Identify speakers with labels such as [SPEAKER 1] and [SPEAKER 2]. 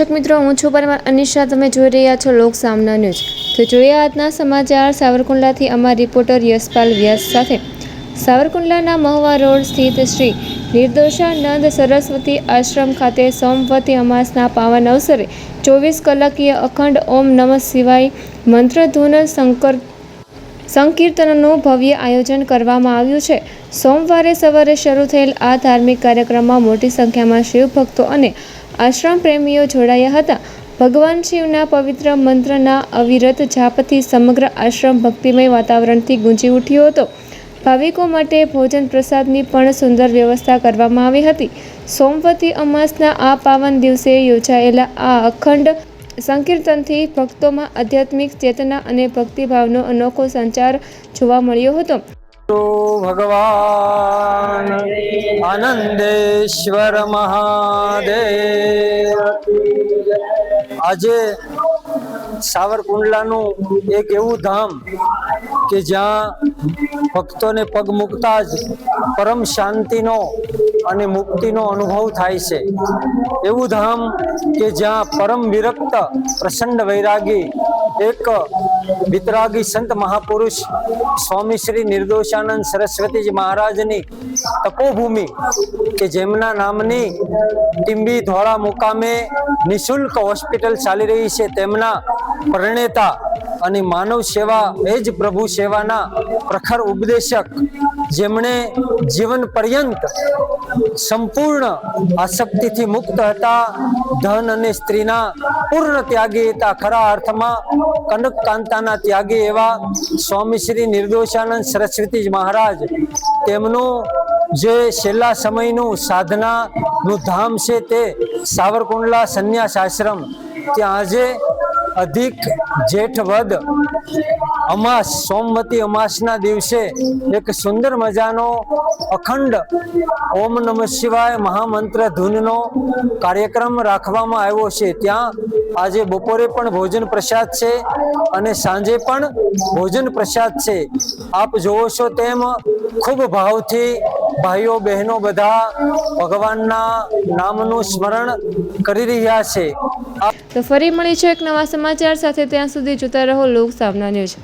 [SPEAKER 1] દર્શક મિત્રો, હું છું પરમાર અનિશા। તમે જોઈ રહ્યા છો લોક સામના ન્યૂઝ। તો જોઈએ આજના સમાચાર। સાવરકુંડલાથી અમારા રિપોર્ટર યશપાલ વ્યાસ સાથે। સાવરકુંડલાના મહુવા રોડ સ્થિત શ્રી નિર્દોષાનંદ સરસ્વતી આશ્રમ ખાતે સોમવતી અમાસના પાવન અવસરે 24 કલાકીય અખંડ ઓમ નમઃ શિવાય મંત્રધૂન સંકીર્તનનું ભવ્ય આયોજન કરવામાં આવ્યું છે। સોમવારે સવારે શરૂ થયેલ આ ધાર્મિક કાર્યક્રમમાં મોટી સંખ્યામાં શિવ ભક્તો અને આશ્રમ પ્રેમીઓ જોડાયા હતા। ભગવાન શિવના પવિત્ર મંત્રના અવિરત જાપથી સમગ્ર આશ્રમ ભક્તિમય વાતાવરણથી ગુંજી ઉઠ્યો હતો। ભાવિકો માટે ભોજન પ્રસાદની પણ સુંદર વ્યવસ્થા કરવામાં આવી હતી। સોમવતી અમાસના આ પાવન દિવસે યોજાયેલા આ અખંડ સંકીર્તનથી ભક્તોમાં આધ્યાત્મિક ચેતના અને ભક્તિભાવનો અનોખો સંચાર જોવા મળ્યો હતો।
[SPEAKER 2] ભગવાન આનંદેશ્વર મહાદેવ। આજે સાવરકુંડલાનું એક એવું ધામ કે જ્યાં ભક્તોને પગ મૂકતા જ પરમ શાંતિનો અને મુક્તિનો અનુભવ થાય છે। એવું ધામ કે જ્યાં પરમ વિરક્ત પ્રસન્ન વૈરાગી એક વિતરાગી સંત મહાપુરુષ સ્વામી શ્રી નિર્દોષાનંદ સરસ્વતીજી મહારાજની તપોભૂમિ કે જેમના નામની ટીંબી ધોળા મુકામે નિઃશુલ્ક હોસ્પિટલ ચાલી રહી છે, તેમના પ્રણેતા અને માનવ સેવા એ જ પ્રભુ સેવાના પ્રખર ઉપદેશક, જેમણે જીવન પર્યંત સંપૂર્ણ આસક્તિથી મુક્ત હતા, ધન અને સ્ત્રીના પૂર્ણ ત્યાગી હતા, ખરા અર્થમાં કનક કાંતાના ત્યાગી એવા સ્વામી શ્રી નિર્દોષાનંદ સરસ્વતી મહારાજ, તેમનું જે છેલ્લા સમયનું સાધનાનું ધામ છે તે સાવરકુંડલા સંન્યાસ આશ્રમ, ત્યાં આજે અધિક જેઠ વદ અમાસ સોમવતી અમાસના દિવસે એક સુંદર મજાનો અખંડ ઓમ નમઃ શિવાય મહામંત્ર ધૂનનો કાર્યક્રમ રાખવામાં આવ્યો છે। ત્યાં આજે બપોરે પણ ભોજન પ્રસાદ છે અને સાંજે પણ ભોજન પ્રસાદ છે। આપ જોવો છો તેમ ખૂબ ભાવથી ભાઈઓ બહેનો બધા ભગવાનના નામનું સ્મરણ કરી રહ્યા છે।
[SPEAKER 1] તો ફરી મળીશું એક નવા સમાચાર સાથે। ત્યાં સુધી જોતા રહો લોક સામના ન્યૂઝ।